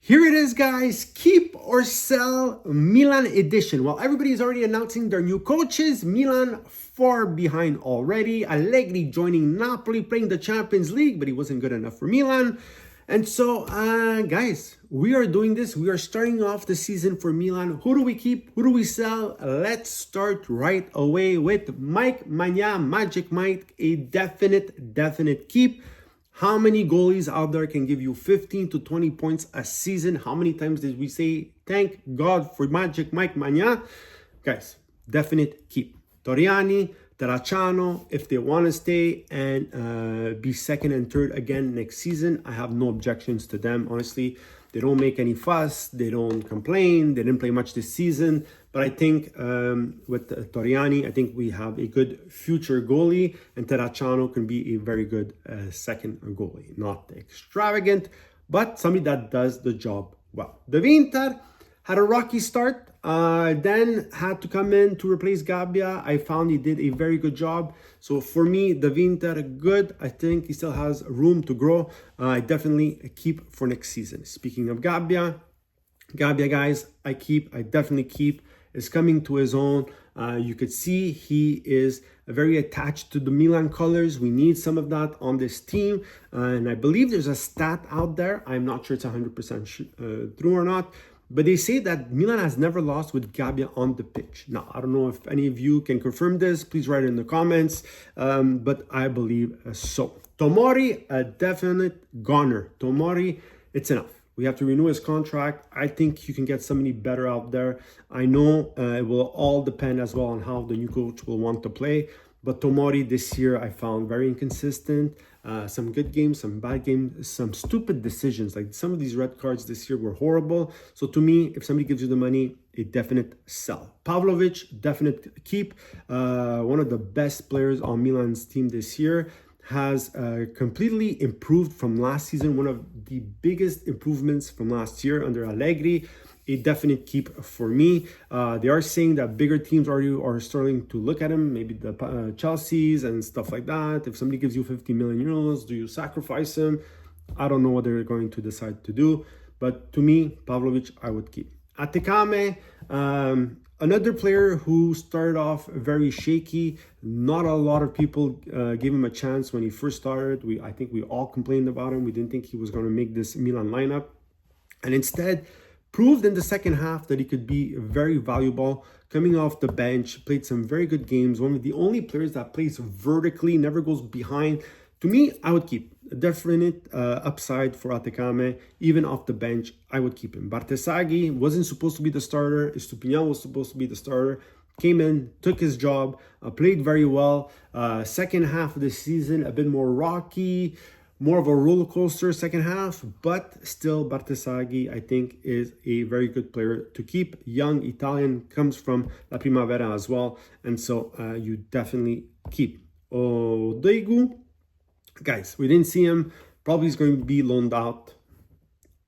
Here it is, guys. Keep or sell Milan edition. Well, everybody is already announcing their new coaches. Milan far behind already. Allegri joining Napoli, playing the Champions League, but he wasn't good enough for Milan. And so, guys, we are doing this. We are starting off the season for Milan. Who do we keep? Who do we sell? Let's start right away with Mike Maignan, Magic Mike, a definite keep. How many goalies out there can give you 15 to 20 points a season? How many times did we say, thank God for Magic Mike Maignan? Guys, definite keep. Toriani, Terracciano, if they want to stay and be second and third again next season, I have no objections to them, honestly. They don't make any fuss. They don't complain. They didn't play much this season. But I think with Toriani, I think we have a good future goalie. And Terracciano can be a very good second goalie. Not extravagant, but somebody that does the job well. De Winter had a rocky start. Then had to come in to replace Gabbia. I found he did a very good job. So for me, De Winter, good. I think he still has room to grow. I definitely keep for next season. Speaking of Gabbia, guys, I definitely keep. Is coming to his own. You could see he is very attached to the Milan colors. We need some of that on this team. And I believe there's a stat out there. I'm not sure it's 100% true or not. But they say that Milan has never lost with Gabbia on the pitch. Now, I don't know if any of you can confirm this. Please write it in the comments. But I believe so. Tomori, a definite goner. Tomori, it's enough. We have to renew his contract. I think you can get somebody better out there. I know it will all depend as well on how the new coach will want to play. But Tomori this year I found very inconsistent. Some good games, some bad games, some stupid decisions. Like some of these red cards this year were horrible. So to me, if somebody gives you the money, a definite sell. Pavlovic, definite keep. One of the best players on Milan's team this year. Has completely improved from last season. One of the biggest improvements from last year under Allegri. A definite keep for me. They are saying that bigger teams already are starting to look at him, maybe the Chelsea's and stuff like that. If somebody gives you 50 million euros, do you sacrifice him? I don't know what they're going to decide to do. But to me, Pavlovic, I would keep. Atekame, another player who started off very shaky. Not a lot of people gave him a chance when he first started. I think we all complained about him. We didn't think he was going to make this Milan lineup. And instead, proved in the second half that he could be very valuable. Coming off the bench, played some very good games. One of the only players that plays vertically, never goes behind. To me, I would keep. A definite upside for Atekame. Even off the bench, I would keep him. Bartesaghi wasn't supposed to be the starter. Estupinian was supposed to be the starter. Came in, took his job, played very well. Second half of the season, a bit more rocky, more of a roller coaster second half, but still Bartesaghi, I think, is a very good player to keep. Young Italian, comes from La Primavera as well. And so you definitely keep. Odegu, guys, we didn't see him. Probably is going to be loaned out.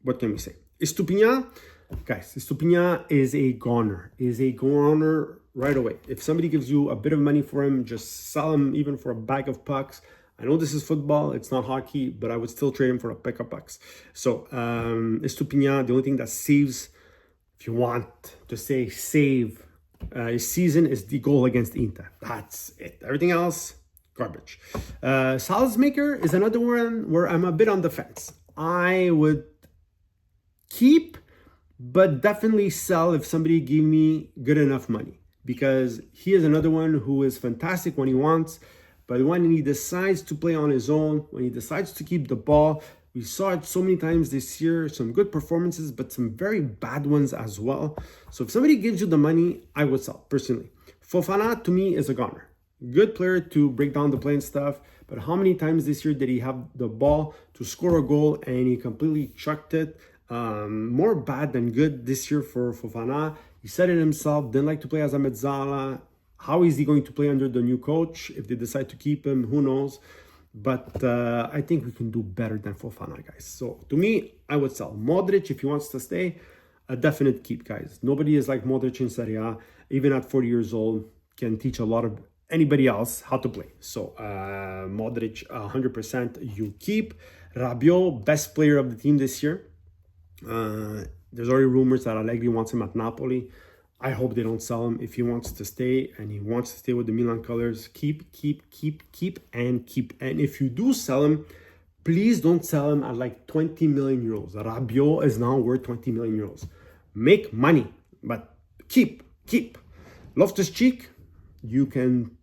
What can we say? Estupinian, guys, Estupinian is a goner. Right away. If somebody gives you a bit of money for him, just sell him even for a bag of pucks. I know this is football, it's not hockey, but I would still trade him for a pack of pucks. So, Estupinian, the only thing that saves, if you want to say save his season, is the goal against Inter. That's it. Everything else, garbage. Salzmaker is another one where I'm a bit on the fence. I would keep, but definitely sell if somebody gave me good enough money. Because he is another one who is fantastic when he wants, but when he decides to play on his own, when he decides to keep the ball, we saw it so many times this year, some good performances, but some very bad ones as well. So if somebody gives you the money, I would sell, personally. Fofana, to me, is a goner. Good player to break down the play and stuff, but how many times this year did he have the ball to score a goal and he completely chucked it? More bad than good this year for Fofana. He said it himself, didn't like to play as a mezzala. How is he going to play under the new coach? If they decide to keep him, who knows? But I think we can do better than Fofana, guys. So to me, I would sell. Modric, if he wants to stay, a definite keep, guys. Nobody is like Modric in Serie A. Even at 40 years old, can teach a lot of anybody else how to play. So Modric, 100% you keep. Rabiot, best player of the team this year. There's already rumors that Allegri wants him at Napoli. I hope they don't sell him. If he wants to stay and he wants to stay with the Milan colors, keep. And if you do sell him, please don't sell him at like 20 million euros. Rabiot is now worth 20 million euros. Make money, but keep. Loftus-Cheek, you can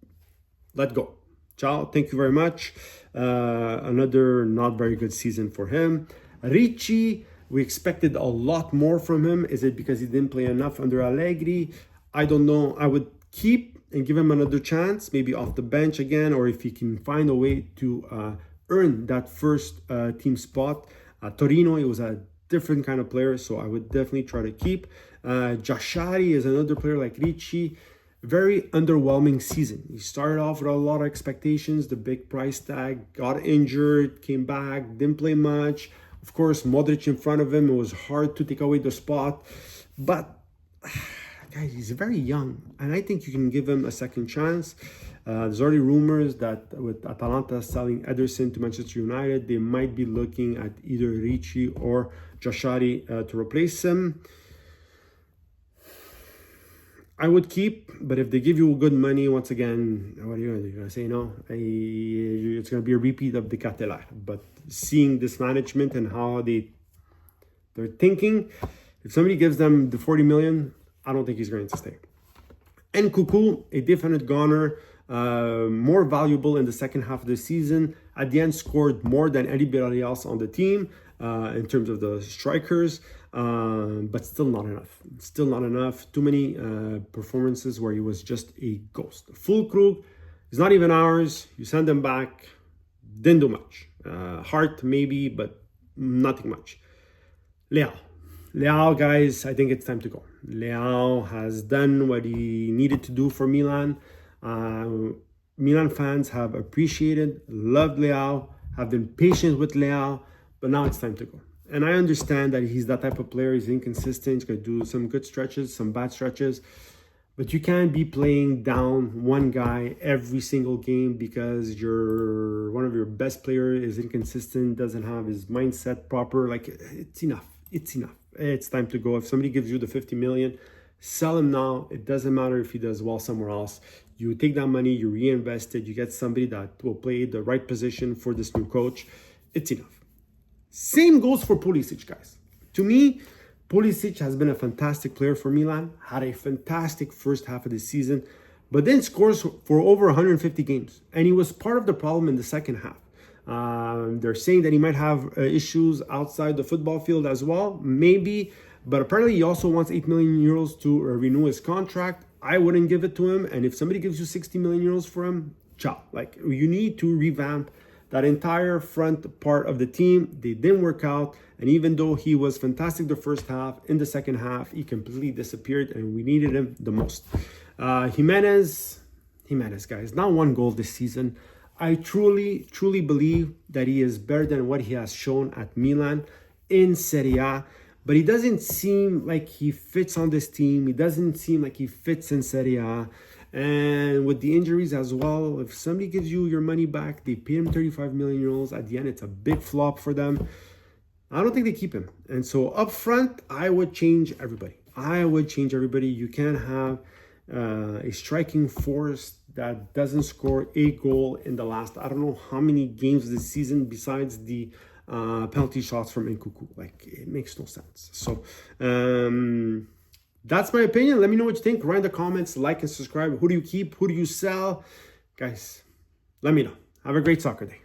let go. Ciao, thank you very much. Another not very good season for him. Ricci, we expected a lot more from him. Is it because he didn't play enough under Allegri? I don't know. I would keep and give him another chance, maybe off the bench again, or if he can find a way to earn that first team spot. Torino, he was a different kind of player, so I would definitely try to keep. Jashari is another player like Ricci. Very underwhelming season. He started off with a lot of expectations, the big price tag, got injured, came back, didn't play much. Of course, Modric in front of him, it was hard to take away the spot. But, guys, he's very young, and I think you can give him a second chance. There's already rumors that with Atalanta selling Ederson to Manchester United, they might be looking at either Ricci or Jashari to replace him. I would keep, but if they give you good money, once again, what are you going to say? No, it's going to be a repeat of the Catelar. But seeing this management and how they're thinking, if somebody gives them the 40 million, I don't think he's going to stay. And Cuckoo, a definite goner, more valuable in the second half of the season. At the end, scored more than anybody else on the team in terms of the strikers. But still not enough. Still not enough. Too many performances where he was just a ghost. Fulkrug is not even ours. You send him back. Didn't do much. Heart maybe, but nothing much. Leao, guys, I think it's time to go. Leao has done what he needed to do for Milan. Milan fans have appreciated, loved Leao, have been patient with Leao, but now it's time to go. And I understand that he's that type of player. He's inconsistent. He's going to do some good stretches, some bad stretches. But you can't be playing down one guy every single game because one of your best players is inconsistent, doesn't have his mindset proper. Like, it's enough. It's enough. It's time to go. If somebody gives you the 50 million, sell him now. It doesn't matter if he does well somewhere else. You take that money, you reinvest it, you get somebody that will play the right position for this new coach. It's enough. Same goes for Pulisic, guys. To me, Pulisic has been a fantastic player for Milan, had a fantastic first half of the season, but then scores for over 150 games. And he was part of the problem in the second half. They're saying that he might have issues outside the football field as well, maybe, but apparently he also wants 8 million euros to renew his contract. I wouldn't give it to him, and if somebody gives you 60 million euros for him, ciao. Like, you need to revamp that entire front part of the team. They didn't work out, and even though he was fantastic the first half, in the second half, he completely disappeared, and we needed him the most. Jimenez, guys, not one goal this season. I truly believe that he is better than what he has shown at Milan in Serie A, but he doesn't seem like he fits on this team. He doesn't seem like he fits in Serie A. And with the injuries as well, if somebody gives you your money back, they pay him 35 million euros. At the end, it's a big flop for them. I don't think they keep him. And so up front, I would change everybody. You can't have a striking force that doesn't score a goal in the last, I don't know how many games this season besides the penalty shots from Nkunku. Like, it makes no sense. So, that's my opinion. Let me know what you think. Write in the comments, like and subscribe. Who do you keep? Who do you sell? Guys, let me know. Have a great soccer day.